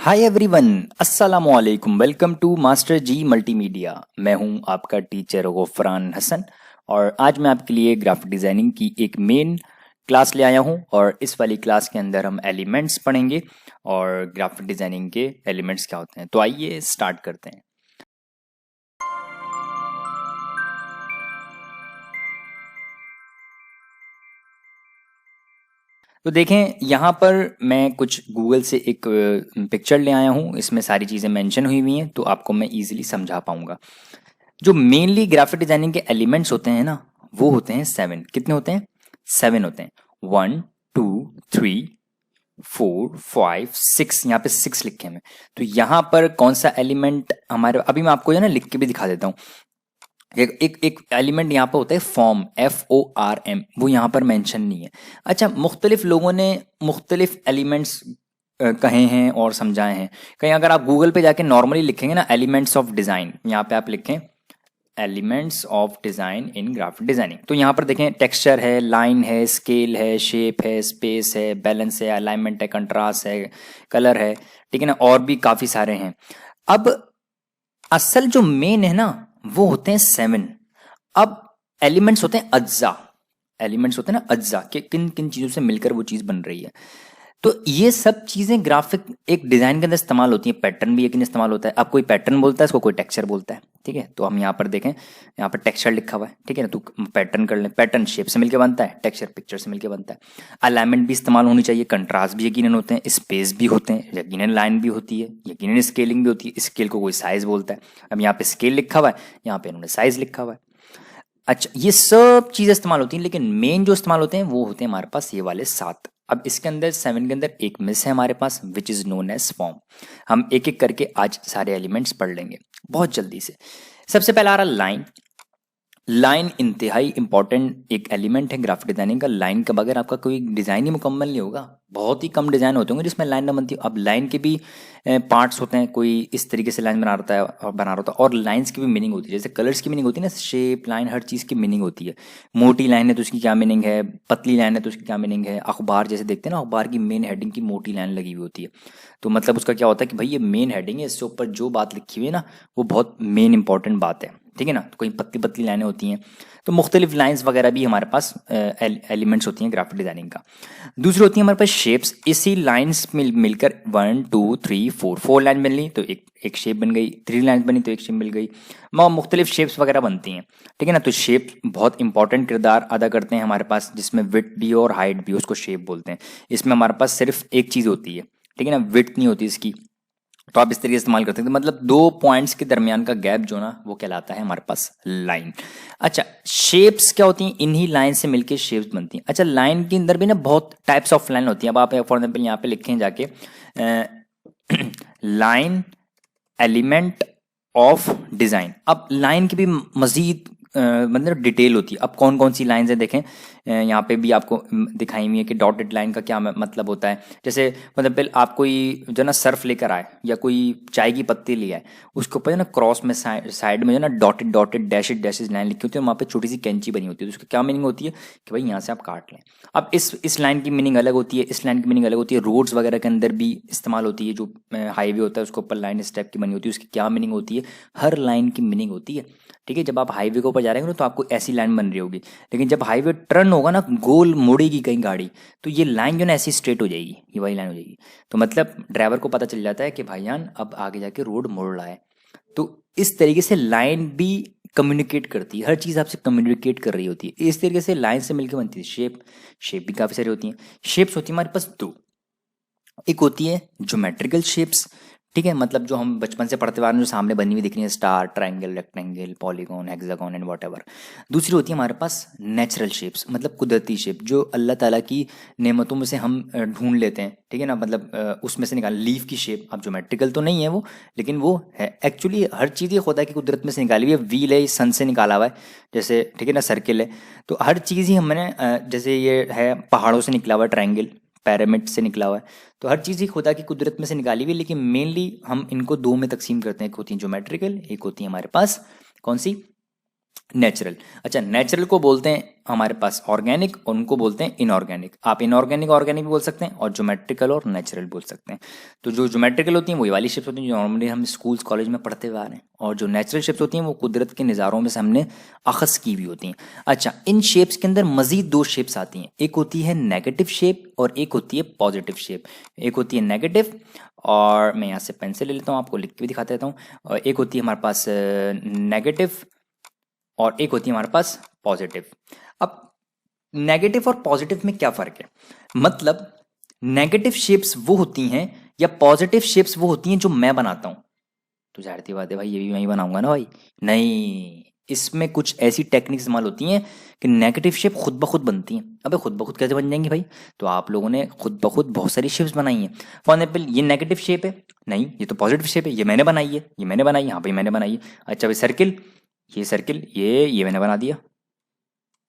हाय everyone, अस्सलामु अलैकुम। Welcome to master ji multimedia. मैं हूं आपका टीचर गफरान हसन और आज मैं आपके लिए ग्राफिक डिज़ाइनिंग की एक मेन क्लास ले आया हूं। और इस वाली क्लास के अंदर हम एलिमेंट्स पढ़ेंगे और ग्राफिक डिज़ाइनिंग के एलिमेंट्स क्या होते हैं। तो आइए स्टार्ट करते हैं। तो देखें, यहाँ पर मैं कुछ गूगल से एक पिक्चर ले आया हूँ। इसमें सारी चीज़ें मेंशन हुई हुई हैं तो आपको मैं इजीली समझा पाऊंगा। जो मेनली ग्राफिक डिजाइनिंग के एलिमेंट्स होते हैं ना, वो होते हैं 7। कितने होते हैं? 7 होते हैं। 1 2 3 4 5 6। यहाँ पे 6 लिखे हैं। तो यहाँ पर कौन सा एलिमेंट हमारे, अभी मैं आपको जो है ना लिख के भी दिखा देता हूँ। एक एलिमेंट यहाँ पर होता है फॉर्म, FORM, वो यहाँ पर मेंशन नहीं है। अच्छा, मुख्तलिफ लोगों ने मुख्तलिफ एलिमेंट्स कहे हैं और समझाए हैं। कहीं अगर आप गूगल पे जाके नॉर्मली लिखेंगे ना एलिमेंट्स ऑफ डिज़ाइन, यहाँ पे आप लिखें elements of design in graphic designing, तो यहाँ पर देखें टेक्सचर है, लाइन है, स्केल है, शेप है, स्पेस है, बैलेंस है, अलाइनमेंट है, कंट्रास्ट है, कलर है, ठीक है ना, और भी काफ़ी सारे हैं। अब असल जो मेन है ना वो होते हैं 7। अब एलिमेंट्स होते हैं अज्जा। एलिमेंट्स होते हैं ना अज्जा के किन किन चीज़ों से मिलकर वो चीज़ बन रही है। तो ये सब चीज़ें ग्राफिक एक डिज़ाइन के अंदर इस्तेमाल होती हैं। पैटर्न भी यकीन इस्तेमाल होता है। अब कोई पैटर्न बोलता है, इसको कोई टेक्सचर बोलता है, ठीक है। तो हम यहाँ पर देखें, यहाँ पर टेक्सचर लिखा हुआ है, ठीक है ना। तो पैटर्न कर लें, पैटर्न शेप से मिलकर बनता है, टेक्सचर पिक्चर से मिलकर बनता है। अलाइनमेंट भी इस्तेमाल होनी चाहिए, कंट्रास्ट भी यकीनन होते हैं, स्पेस भी होते हैं, यकीनन लाइन भी होती है, यकीनन स्केलिंग भी होती है। स्केल को कोई साइज बोलता है। अब यहाँ पे स्केल लिखा हुआ है, यहाँ पे इन्होंने साइज लिखा हुआ है। अच्छा, ये सब चीज़ें इस्तेमाल होती हैं, लेकिन मेन जो इस्तेमाल होते हैं वो होते हैं हमारे पास ये वाले 7। अब इसके अंदर 7 के अंदर एक मिस है हमारे पास, which is known as form. हम एक एक करके आज सारे एलिमेंट्स पढ़ लेंगे बहुत जल्दी से। सबसे पहला आ रहा लाइन। लाइन इंतहाई इंपॉर्टेंट एक एलिमेंट है ग्राफिक डिजाइनिंग का। लाइन के बगैर आपका कोई डिज़ाइन ही मुकम्मल नहीं होगा। बहुत ही कम डिज़ाइन होते होंगे जिसमें लाइन ना बनती हो। अब लाइन के भी पार्ट्स होते हैं, कोई इस तरीके से लाइन बना रहा है और बना रहा होता है, और लाइंस की भी मीनिंग होती है। जैसे कलर्स की मीनिंग होती है ना, शेप, लाइन, हर चीज़ की मीनिंग होती है। मोटी लाइन है तो उसकी क्या मीनिंग है, पतली लाइन है तो उसकी क्या मीनिंग है। अखबार जैसे देखते हैं ना, अखबार की मेन हेडिंग की मोटी लाइन लगी हुई होती है, तो मतलब उसका क्या होता है कि भाई ये मेन हेडिंग है, इससे ऊपर जो बात लिखी हुई है ना वो बहुत मेन इंपॉर्टेंट बात है, ठीक है ना। तो कहीं पतली पतली लाइनें होती हैं, तो मुख्तलिफ लाइंस वगैरह भी हमारे पास एलिमेंट्स होती हैं ग्राफिक डिजाइनिंग का। दूसरी होती है हमारे पास शेप्स। इसी लाइंस मिलकर 1 2 3 4 लाइन बन ली तो एक शेप बन गई, 3 लाइन बनी तो एक शेप मिल गई। मुख्तलिफ शेप्स वगैरह बनती हैं, ठीक है ना। तो शेप बहुत इंपॉर्टेंट किरदार अदा करते हैं हमारे पास, जिसमें विड्थ भी और हाइट भी, उसको शेप बोलते हैं। इसमें हमारे पास सिर्फ एक चीज़ होती है, ठीक है ना, विड्थ नहीं होती इसकी, तो आप इस तरीके से इस्तेमाल करते हैं। तो मतलब 2 पॉइंट्स के दरमियान का गैप जो ना वो कहलाता है हमारे पास लाइन। अच्छा, शेप्स क्या होती हैं? इन्हीं लाइन से मिलके शेप्स बनती हैं। अच्छा, लाइन के अंदर भी ना बहुत टाइप्स ऑफ लाइन होती हैं। अब आप फॉर एग्जाम्पल यहाँ पे लिखें जाके लाइन एलिमेंट ऑफ डिज़ाइन। अब लाइन की भी मज़ीद मतलब डिटेल होती है। अब कौन कौन सी लाइंस हैं देखें, यहाँ पे भी आपको दिखाई हुई है कि डॉटेड लाइन का क्या मतलब होता है। जैसे मतलब आप कोई जो ना सर्फ लेकर आए या कोई चाय की पत्ती ले आए, उसके ऊपर ना क्रॉस में साइड में जो ना dotted dotted dashed dashes line लिखी होती है, वहाँ पे छोटी सी कैंची बनी होती है। तो उसकी क्या मीनिंग होती है कि भाई यहाँ से आप काट लें। अब इस लाइन की मीनिंग अलग होती है, इस लाइन की मीनिंग अलग होती है। रोड्स वगैरह के अंदर भी इस्तेमाल होती है। जो हाईवे होता है उसके ऊपर लाइन इस टाइप की बनी होती है, उसकी क्या मीनिंग होती है, हर लाइन की मीनिंग होती है, ठीक है। जब आप हाईवे के ऊपर जा रहे हो तो आपको ऐसी लाइन बन रही होगी, लेकिन जब हाईवे टर्न होगा ना, गोल मुड़ेगी कहीं गाड़ी, तो ये लाइन जो ना ऐसी स्ट्रेट हो जाएगी, ये वही लाइन हो जाएगी। तो मतलब ड्राइवर को पता चल जाता है कि भाईजान अब आगे जाके रोड मुड़ रहा है। तो इस तरीके से लाइन भी कम्युनिकेट करती है, हर चीज़ आपसे कम्युनिकेट कर रही होती है। इस तरीके से लाइन से मिलकर बनती है शेप। शेप भी काफ़ी सारी होती हैं। शेप्स होती है हमारे पास 2। एक होती है ज्योमेट्रिकल शेप्स, ठीक है, मतलब जो हम बचपन से पढ़ते आ रहे हैं, जो सामने बनी हुई दिख रही है, star, triangle, rectangle, polygon, hexagon and whatever. दूसरी होती है हमारे पास नेचुरल शेप्स, मतलब कुदरती शेप, जो अल्लाह ताला की नेमतों में से हम ढूंढ लेते हैं, ठीक है ना, मतलब उसमें से निकाल। लीफ की शेप अब ज्योमेट्रिकल तो नहीं है वो, लेकिन वो है एक्चुअली। हर चीज़ ये होता है कि कुदरत में से निकाली हुई है। व्हील है, सन से निकाला हुआ है, जैसे, ठीक है ना, सर्किल है। तो हर चीज़ ही हमने जैसे ये है पहाड़ों से निकला हुआ पिरामिड से निकला हुआ है। तो हर चीज़ ही खुदा की कुदरत में से निकाली हुई है, लेकिन मेनली हम इनको 2 में तकसीम करते हैं। एक होती है ज्योमेट्रिकल, एक होती है हमारे पास कौन सी, नेचुरल। अच्छा, नेचुरल को बोलते हैं हमारे पास ऑर्गेनिक और उनको बोलते हैं इनऑर्गेनिक। आप इनऑर्गेनिक ऑर्गेनिक भी बोल सकते हैं और ज्योमेट्रिकल और नेचुरल बोल सकते हैं। तो जो ज्योमेट्रिकल होती हैं वही वाली शेप्स होती हैं जो नॉर्मली हम स्कूल्स कॉलेज में पढ़ते हुए आ रहे हैं, और जो नेचुरल शेप्स होती हैं वो कुदरत के नज़ारों में से हमने अखज़ की हुई होती हैं। अच्छा, इन शेप्स के अंदर मजीद दो शेप्स आती हैं, एक होती है नेगेटिव शेप और एक होती है पॉजिटिव शेप। एक होती है नेगेटिव, और मैं यहाँ से पेंसिल ले लेता हूँ, आपको लिख के भी दिखा देता हूँ। और एक होती है हमारे पास नेगेटिव और एक होती है हमारे पास पॉजिटिव। अब नेगेटिव और पॉजिटिव में क्या फ़र्क है? मतलब नेगेटिव शेप्स वो होती हैं या पॉजिटिव शेप्स वो होती हैं जो मैं बनाता हूँ। तो जाहिर सी बात है भाई, ये भी मैं ही बनाऊंगा ना भाई। नहीं, इसमें कुछ ऐसी टेक्निक इस्तेमाल होती हैं कि नेगेटिव शेप खुद ब खुद बनती हैं। अबे खुद ब खुद कैसे बन जाएंगी भाई? तो आप लोगों ने खुद ब खुद बहुत सारी शेप्स बनाई हैं। फॉर एग्जाम्पल, ये नेगेटिव शेप है, नहीं ये तो पॉजिटिव शेप है, ये मैंने बनाई है, ये मैंने बनाई है, हाँ भाई मैंने बनाई है। अच्छा भाई सर्किल, ये सर्किल ये मैंने बना दिया,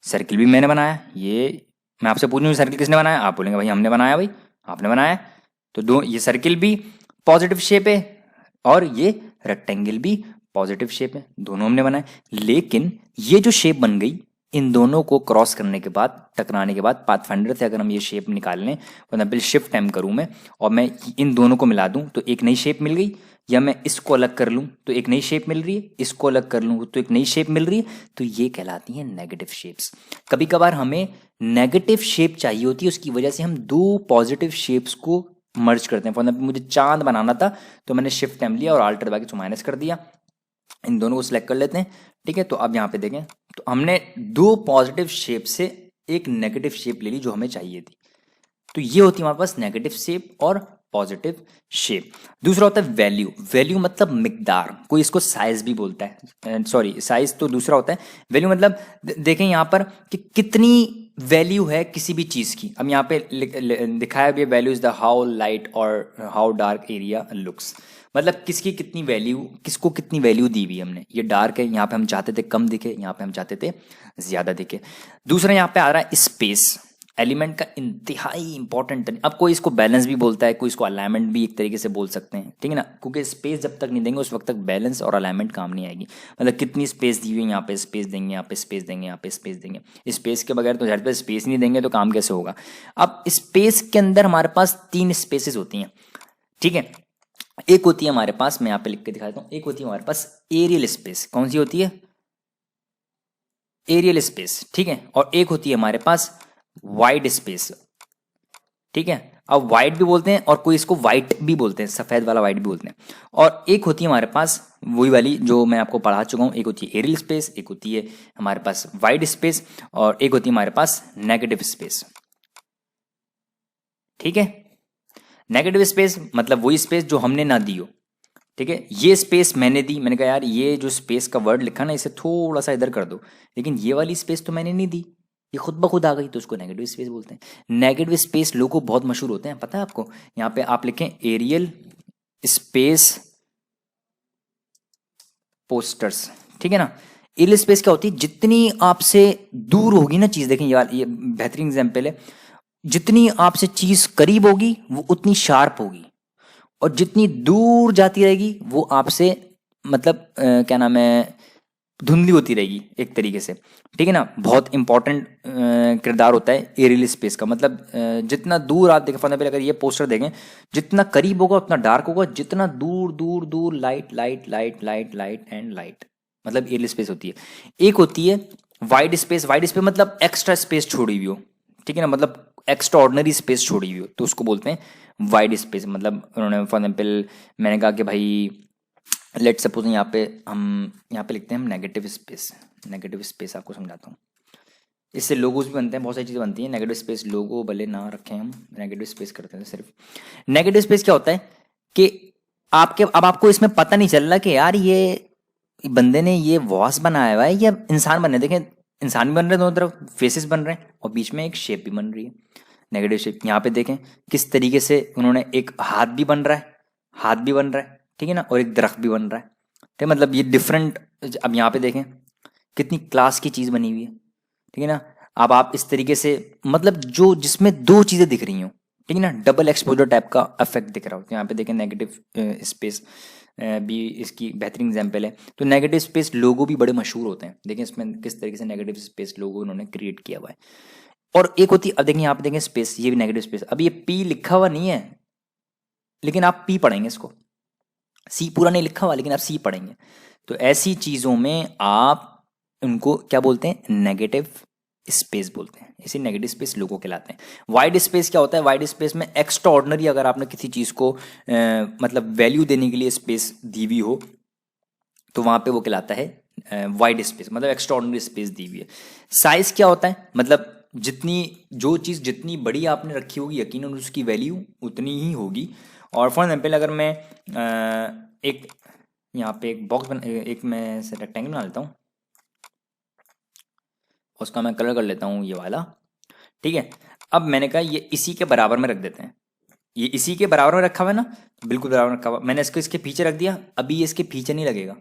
सर्किल भी मैंने बनाया। ये मैं आपसे पूछूं सर्किल किसने बनाया, आप बोलेंगे भाई हमने बनाया, भाई आपने बनाया। तो दो, ये सर्किल भी पॉजिटिव शेप है और ये रेक्टेंगल भी पॉजिटिव शेप है, दोनों हमने बनाए। लेकिन ये जो शेप बन गई, इन दोनों को क्रॉस करने के बाद, टकराने के बाद, पाथफाइंडर से अगर हम ये शेप निकाल लें, फॉर एग्जाम्पल शिफ्ट टाइम करूं मैं और मैं इन दोनों को मिला दूं तो एक नई शेप मिल गई, या मैं इसको अलग कर लूं तो एक नई शेप मिल रही है, इसको अलग कर लूं तो एक नई शेप मिल रही है। तो ये कहलाती हैं नेगेटिव शेप्स। कभी कभार हमें नेगेटिव शेप चाहिए होती है, उसकी वजह से हम दो पॉजिटिव शेप्स को मर्ज करते हैं। फॉर एग्जाम्पल मुझे चांद बनाना था तो मैंने शिफ्ट टाइम लिया और आल्टर बाकी माइनस कर दिया, इन दोनों को सिलेक्ट कर लेते हैं। ठीक है, तो अब यहाँ पे देखें तो हमने दो पॉजिटिव शेप से एक नेगेटिव शेप ले ली जो हमें चाहिए थी। तो ये होती है हमारे पास नेगेटिव शेप और पॉजिटिव शेप। दूसरा होता है वैल्यू। वैल्यू मतलब मिकदार, कोई इसको साइज भी बोलता है, सॉरी साइज तो दूसरा होता है। वैल्यू मतलब देखें यहाँ पर कि कितनी वैल्यू है किसी भी चीज़ की। अब यहाँ पे दिखाया भी value is the how light और हाउ डार्क एरिया लुक्स, मतलब किसकी कितनी वैल्यू, किसको कितनी वैल्यू दी हुई हमने। ये डार्क है, यहाँ पे हम चाहते थे कम दिखे, यहाँ पे हम चाहते थे ज़्यादा दिखे। दूसरा यहाँ पे आ रहा है स्पेस, एलिमेंट का इंतहाई इंपॉर्टेंट। अब कोई इसको बैलेंस भी बोलता है, कोई इसको अलाइनमेंट भी एक तरीके से बोल सकते हैं, ठीक है ना, क्योंकि स्पेस जब तक नहीं देंगे उस वक्त तक बैलेंस और अलाइनमेंट काम नहीं आएगी। मतलब कितनी स्पेस दी हुई है, यहाँ पे स्पेस देंगे, यहाँ पे स्पेस देंगे, यहाँ पे स्पेस देंगे। स्पेस के बगैर तो ज़्यादा पे स्पेस नहीं देंगे तो काम कैसे होगा। अब स्पेस के अंदर हमारे पास तीन स्पेसेस होती हैं, ठीक है। एक होती है हमारे पास, मैं यहाँ पे लिख के दिखा देता हूँ, एक होती है हमारे पास एरियल स्पेस। कौन सी होती है? एरियल स्पेस, ठीक है। और एक होती है हमारे पास वाइड स्पेस, ठीक है। अब वाइट भी बोलते हैं और कोई इसको वाइट भी बोलते हैं, सफेद वाला वाइट भी बोलते हैं। और एक होती है हमारे पास वही वाली जो मैं आपको पढ़ा चुका हूं, एक होती है एरियल स्पेस, एक होती है हमारे पास वाइड स्पेस, और एक होती है हमारे पास नेगेटिव स्पेस, ठीक है। नेगेटिव स्पेस मतलब वही स्पेस जो हमने ना दी हो, ठीक है। ये स्पेस मैंने दी, मैंने कहा यार ये जो स्पेस का वर्ड लिखा ना इसे थोड़ा सा इधर कर दो, लेकिन ये वाली स्पेस तो मैंने नहीं दी, ये खुद ब खुद आ गई, तो उसको नेगेटिव स्पेस बोलते हैं। नेगेटिव स्पेस लोगो बहुत मशहूर होते हैं, पता है आपको। यहाँ पे आप लिखें एरियल स्पेस पोस्टर्स, ठीक है ना। एरियल स्पेस क्या होती है? जितनी आपसे दूर होगी ना चीज, देखें यार ये बेहतरीन एग्जाम्पल है, जितनी आपसे चीज करीब होगी वो उतनी शार्प होगी, और जितनी दूर जाती रहेगी वो आपसे मतलब क्या नाम है, धुंधली होती रहेगी एक तरीके से, ठीक है ना। बहुत इंपॉर्टेंट किरदार होता है एरियल स्पेस का। मतलब जितना दूर आप देखें, फॉर एग्जाम्पल अगर ये पोस्टर देखें, जितना करीब होगा उतना डार्क होगा, जितना दूर दूर दूर light light light light light and light, मतलब एरियल स्पेस होती है। एक होती है वाइड स्पेस। वाइड स्पेस मतलब एक्स्ट्रा स्पेस छोड़ी हुई हो, ठीक है ना, मतलब एक्स्ट्रा ऑर्डिनरी स्पेस छोड़ी हुई हो, तो उसको बोलते हैं वाइड स्पेस। मतलब उन्होंने फॉर एग्जाम्पल मैंने कहा कि भाई लेट सपोज यहाँ पे हम यहाँ पे लिखते हैं हम नेगेटिव स्पेस। नेगेटिव स्पेस आपको समझाता हूँ, इससे लोगोस भी बनते हैं, बहुत सारी चीज़ें बनती हैं। नेगेटिव स्पेस लोगो भले ना रखें, हम नेगेटिव स्पेस करते हैं सिर्फ। नेगेटिव स्पेस क्या होता है कि आपके अब आपको इसमें पता नहीं चल रहा कि यार ये बंदे ने ये वॉस बनाया हुआ है या इंसान बने। देखें इंसान भी बन रहे हैं, दोनों तरफ फेसेस बन रहे हैं, और बीच में एक शेप भी बन रही है, नेगेटिव शेप। यहाँ पे देखें किस तरीके से उन्होंने, एक हाथ भी बन रहा है, हाथ भी बन रहा है, ठीक है ना, और एक दरख्त भी बन रहा है, ठीक है। मतलब ये डिफरेंट। अब यहाँ पे देखें कितनी क्लास की चीज़ बनी हुई है, ठीक है ना। अब आप इस तरीके से, मतलब जो जिसमें दो चीज़ें दिख रही हों, ठीक है ना, डबल एक्सपोजर टाइप का इफेक्ट दिख रहा हो। तो यहाँ पे देखें नेगेटिव स्पेस भी इसकी बेहतरीन एग्जाम्पल है। तो नेगेटिव स्पेस लोगो भी बड़े मशहूर होते हैं, देखें इसमें किस तरीके से नेगेटिव स्पेस लोगो उन्होंने क्रिएट किया हुआ है। और एक होती है, अब देखें यहाँ पे देखें स्पेस, ये भी नेगेटिव स्पेस, अब ये पी लिखा हुआ नहीं है लेकिन आप पी पढ़ेंगे इसको, सी पूरा नहीं लिखा हुआ लेकिन आप सी पढ़ेंगे। तो ऐसी चीज़ों में आप उनको क्या बोलते हैं, नेगेटिव स्पेस बोलते हैं, इसे नेगेटिव स्पेस लोगो कहलाते हैं। वाइड स्पेस क्या होता है, वाइड स्पेस में एक्स्ट्रा ऑर्डिनरी अगर आपने किसी चीज़ को मतलब वैल्यू देने के लिए स्पेस दी हुई हो तो वहाँ पे वो कहलाता है वाइड स्पेस, मतलब एक्स्ट्रा ऑर्डिनरी स्पेस दी हुई है। साइज क्या होता है, मतलब जितनी जो चीज़ जितनी बड़ी आपने रखी होगी यकीनन उसकी वैल्यू उतनी ही होगी। और फॉर एग्जाम्पल अगर मैं एक यहाँ पे एक बॉक्स एक मैं रेक्टेंगल बना लेता हूँ, उसका मैं कलर कर लेता हूँ ये वाला, ठीक है। अब मैंने कहा ये इसी के बराबर में रख देते हैं, ये इसी के बराबर में रखा हुआ है ना, बिल्कुल बराबर रखा हुआ। मैंने इसको इसके पीछे रख दिया, अभी ये इसके पीछे नहीं लगेगा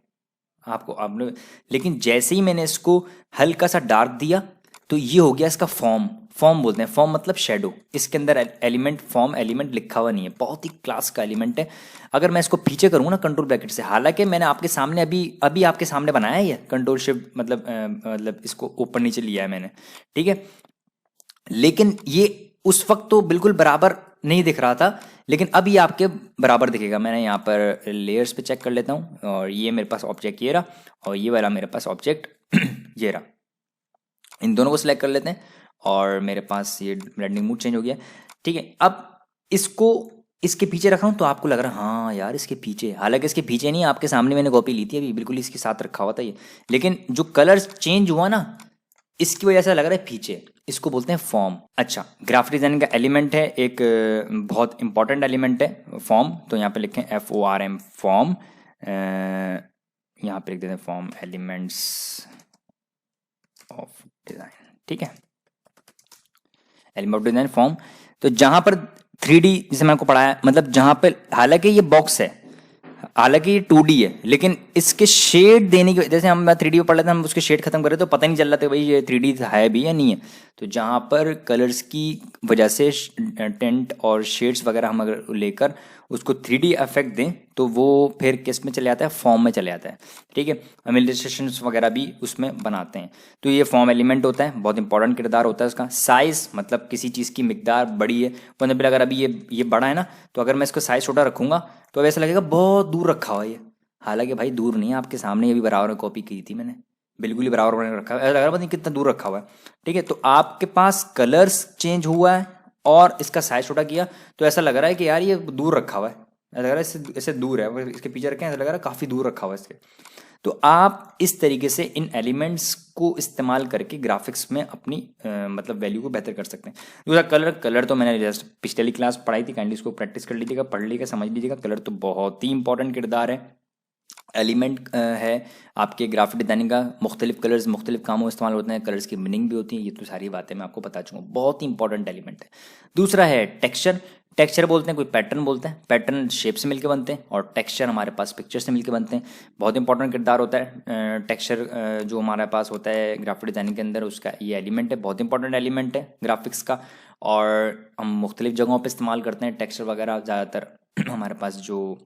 आपको आपने, लेकिन जैसे ही मैंने इसको हल्का सा डार्क दिया तो ये हो गया इसका फॉर्म। फॉर्म बोलते हैं, फॉर्म मतलब शेडो। इसके अंदर एलिमेंट फॉर्म एलिमेंट लिखा हुआ नहीं है, बहुत ही क्लास का एलिमेंट है। अगर मैं इसको पीछे करूँगा ना कंट्रोल ब्रैकेट से, हालांकि मैंने आपके सामने अभी आपके सामने बनाया है ये कंट्रोल शिफ्ट मतलब इसको ऊपर नीचे लिया है मैंने, ठीक है। लेकिन ये उस वक्त तो बिल्कुल बराबर नहीं दिख रहा था, लेकिन अब ये आपके बराबर दिखेगा। मैंने यहाँ पर लेयर्स पे चेक कर लेता हूँ और ये मेरे पास ऑब्जेक्ट ये रहा और ये वाला मेरे पास ऑब्जेक्ट ये रहा। इन दोनों को सिलेक्ट कर लेते हैं और मेरे पास ये ब्लेंडिंग मूड चेंज हो गया, ठीक है। अब इसको इसके पीछे रखा हूँ तो आपको लग रहा है हाँ यार इसके पीछे, हालांकि इसके पीछे नहीं, आपके सामने मैंने कॉपी ली थी अभी, बिल्कुल इसके साथ रखा हुआ था ये, लेकिन जो कलर चेंज हुआ ना इसकी वजह से लग रहा है पीछे। इसको बोलते हैं फॉर्म। अच्छा, ग्राफिक डिजाइनिंग का एलिमेंट है एक बहुत इंपॉर्टेंट एलिमेंट है फॉर्म। तो यहाँ पे लिखें FORM फॉर्म, यहाँ पे लिख देते हैं फॉर्म एलिमेंट्स ऑफ डिजाइन, ठीक है, एलिमेंट ऑफ डिजाइन फॉर्म। तो जहां पर 3D जैसे मैंने आपको पढ़ाया, मतलब जहां पे हालांकि ये बॉक्स है, हालांकि ये 2D है, लेकिन इसके शेड देने की, जैसे हम 3D पे पढ़ लेते हैं, हम उसके शेड खत्म कर रहे तो पता नहीं चल रहा था भाई ये 3D है भी या नहीं है। तो जहाँ पर कलर्स की वजह से टेंट और शेड्स वगैरह हम अगर लेकर उसको 3D इफेक्ट दें तो वो फिर किस में चले जाता है, फॉर्म में चले जाता है, ठीक है। हम इलस्ट्रेशंस वगैरह भी उसमें बनाते हैं। तो ये फॉर्म एलिमेंट होता है, बहुत इंपॉर्टेंट किरदार होता है उसका। साइज मतलब किसी चीज़ की मिकदार बड़ी है, फॉर एग्जाम्पल अगर अभी ये बड़ा है ना, तो अगर मैं इसको साइज छोटा रखूंगा तो अब ऐसा लगेगा बहुत दूर रखा हुआ है ये, हालांकि भाई दूर नहीं है, आपके सामने ये भी बराबर में कॉपी की थी मैंने, बिल्कुल ही बराबर बना रखा है, ऐसा लग रहा है नहीं कितना दूर रखा हुआ है, ठीक है। तो आपके पास कलर्स चेंज हुआ है और इसका साइज छोटा किया तो ऐसा लग रहा है कि यार ये दूर रखा हुआ है, ऐसा लग रहा है इससे दूर है, इसके पीछे रखें ऐसा लग रहा है काफ़ी दूर रखा हुआ है इसके। तो आप इस तरीके से इन एलिमेंट्स को इस्तेमाल करके ग्राफिक्स में अपनी मतलब वैल्यू को बेहतर कर सकते हैं। दूसरा कलर तो मैंने जस्ट पिछली क्लास पढ़ाई थी, काइंडली इसको प्रैक्टिस कर लीजिएगा, पढ़ लीजिएगा, समझ लीजिएगा। कलर तो बहुत ही इंपॉर्टेंट किरदार है, एलिमेंट है आपके ग्राफिक डिजाइनिंग का। मुख्तलिफ कलर्स मुख्तलिफ कामों में इस्तेमाल होते हैं, कलर्स की मीनिंग भी होती है, ये तो सारी बातें मैं आपको बता चुका हूँ, बहुत ही इंपॉर्टेंट एलिमेंट है। दूसरा है टेक्सचर। टेक्सचर बोलते हैं, कोई पैटर्न बोलते हैं, पैटर्न शेप से मिलकर बनते हैं और टेक्सचर हमारे पास पिक्चर से मिलकर बनते हैं। बहुत इंपॉर्टेंट किरदार होता है टेक्सचर जो हमारे पास होता है ग्राफिक डिजाइनिंग के अंदर, उसका ये एलिमेंट है, बहुत इंपॉर्टेंट एलिमेंट है ग्राफिक्स का। और हम मुख्तलिफ जगहों पर इस्तेमाल करते हैं टेक्सचर वगैरह। ज़्यादातर हमारे पास जो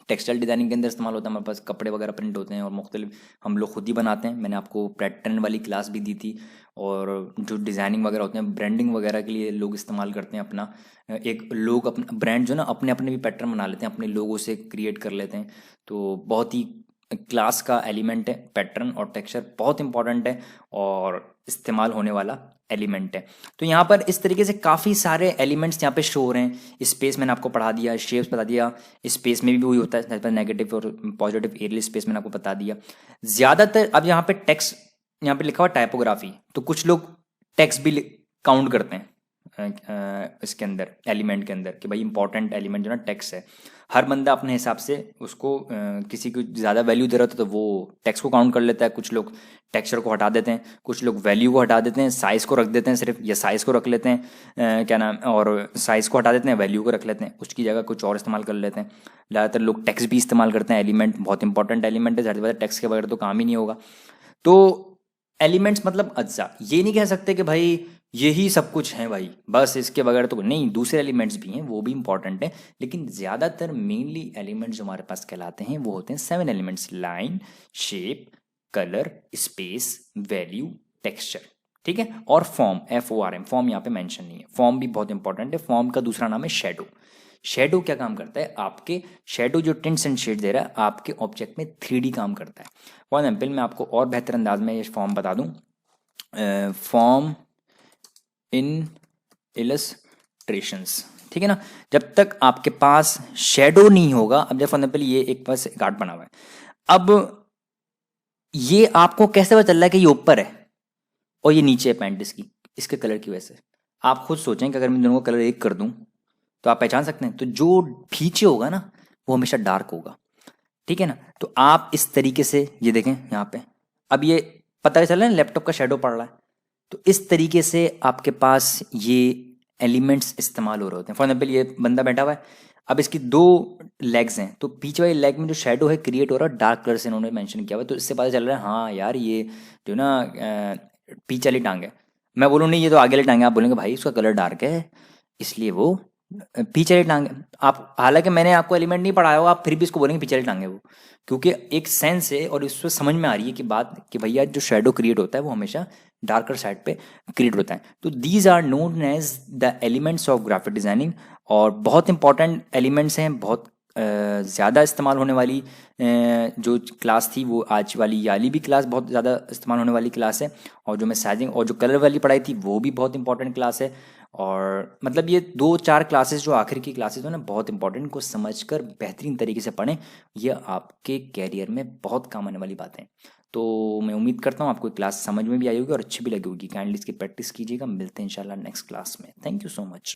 टेक्सटाइल डिजाइनिंग के अंदर इस्तेमाल होता है, हमारे पास कपड़े वगैरह प्रिंट होते हैं और मुख्तलिफ हम लोग खुद ही बनाते हैं। मैंने आपको पैटर्न वाली क्लास भी दी थी। और जो डिज़ाइनिंग वगैरह होते हैं, ब्रांडिंग वगैरह के लिए लोग इस्तेमाल करते हैं अपना एक लोग अपना ब्रांड जो ना अपने अपने भी पैटर्न बना लेते हैं, अपने लोगों से क्रिएट कर लेते हैं। तो बहुत ही क्लास का एलिमेंट है पैटर्न, और टेक्सचर बहुत इंपॉर्टेंट है और इस्तेमाल होने वाला एलिमेंट है। तो यहाँ पर इस तरीके से काफ़ी सारे एलिमेंट्स यहाँ पे शो हो रहे हैं। स्पेस मैंने आपको पढ़ा दिया, शेप्स बता दिया, स्पेस में भी वही होता है, नेगेटिव और पॉजिटिव एरियल स्पेस मैंने आपको बता दिया। ज़्यादातर अब यहाँ पे टेक्स्ट यहाँ पे लिखा हुआ टाइपोग्राफी, तो कुछ लोग टेक्स्ट भी काउंट करते हैं इसके अंदर एलिमेंट के अंदर कि भाई इंपॉर्टेंट एलिमेंट जो ना टेक्स्ट है। हर बंदा अपने हिसाब से उसको किसी को ज़्यादा वैल्यू दे रहा था तो वो टेक्स्ट को काउंट कर लेता है, कुछ लोग टेक्सचर को हटा देते हैं, कुछ लोग वैल्यू को हटा देते हैं, साइज़ को रख देते हैं सिर्फ, या साइज़ को रख लेते हैं क्या नाम, और साइज़ को हटा देते हैं, वैल्यू को रख लेते हैं, उसकी जगह कुछ और इस्तेमाल कर लेते हैं। ज़्यादातर लोग टेक्स्ट भी इस्तेमाल करते हैं, एलिमेंट बहुत इंपॉर्टेंट एलिमेंट है, ज़्यादा टेक्स्ट के बगैर तो काम ही नहीं होगा। तो एलिमेंट्स मतलब अज्जा, ये नहीं कह सकते कि भाई यही सब कुछ है भाई, बस इसके बगैर तो नहीं। दूसरे एलिमेंट्स भी हैं, वो भी इंपॉर्टेंट है, लेकिन ज़्यादातर मेनली एलिमेंट्स जो हमारे पास कहलाते हैं वो होते हैं 7 elements: line, shape, colour, space, value, texture. ठीक है, और फॉर्म, FORM, फॉर्म यहाँ पे मेंशन नहीं है। फॉर्म भी बहुत इंपॉर्टेंट है। फॉर्म का दूसरा नाम है शेडो। शेडो क्या काम करता है? आपके शेडो जो टिंट्स एंड शेड दे रहा है आपके ऑब्जेक्ट में 3D काम करता है। फॉर एग्जाम्पल मैं आपको और बेहतर अंदाज में ये फॉर्म बता दूं। फॉर्म इन इलस्ट्रेशंस, ठीक है ना। जब तक आपके पास शेडो नहीं होगा, अब जब फॉर एग्जाम्पल ये एक पास एक आर्ट बना हुआ है, अब ये आपको कैसे पता चल रहा है कि ये ऊपर है और ये नीचे है पैंट इसके कलर की वजह से। आप खुद सोचें कि अगर मैं दोनों का कलर एक कर दूं तो आप पहचान सकते हैं। तो जो पीछे होगा ना वो हमेशा डार्क होगा, ठीक है ना। तो आप इस तरीके से ये देखें यहाँ पे, अब ये पता चल रहा है लैपटॉप का शेडो पड़ रहा है। तो इस तरीके से आपके पास ये एलिमेंट्स इस्तेमाल हो रहे होते हैं। फॉर एग्जाम्पल ये बंदा बैठा हुआ है, अब इसकी 2 लेग्स हैं, तो पीछे वाली लेग में जो शेडो है क्रिएट हो रहा है, डार्क कलर से इन्होंने मेंशन किया हुआ है। तो इससे पता चल रहा है हाँ यार ये जो ना पीछे वाली टांग है। मैं बोलूँ नहीं ये तो आगे वाली टांग है, आप बोलेंगे भाई उसका कलर डार्क है इसलिए वो पीछे वाली टांग है। आप हालांकि मैंने आपको एलिमेंट नहीं पढ़ाया होगा, आप फिर भी इसको बोलेंगे पीछे वाली टांग है वो, क्योंकि एक सेंस है और इससे समझ में आ रही है कि बात कि भैया जो शेडो क्रिएट होता है वो हमेशा डार्कर साइड पे क्रिएट होता है। तो these are known as the elements of graphic designing, और बहुत इंपॉर्टेंट एलिमेंट्स हैं। बहुत ज़्यादा इस्तेमाल होने वाली जो क्लास थी वो आज वाली याली भी क्लास बहुत ज़्यादा इस्तेमाल होने वाली क्लास है। और जो मैं साइजिंग और जो कलर वाली पढ़ाई थी वो भी बहुत इंपॉर्टेंट क्लास है। और मतलब ये 2-4 क्लासेस जो आखिर की क्लासेस हो ना बहुत इंपॉर्टेंट, को समझकर बेहतरीन तरीके से पढ़ें। ये आपके कैरियर में बहुत काम आने वाली बातें हैं। तो मैं उम्मीद करता हूँ आपको क्लास समझ में भी आई होगी और अच्छी भी लगी होगी। काइंडली इसकी प्रैक्टिस कीजिएगा। मिलते हैं इंशाल्लाह नेक्स्ट क्लास में। Thank you so much.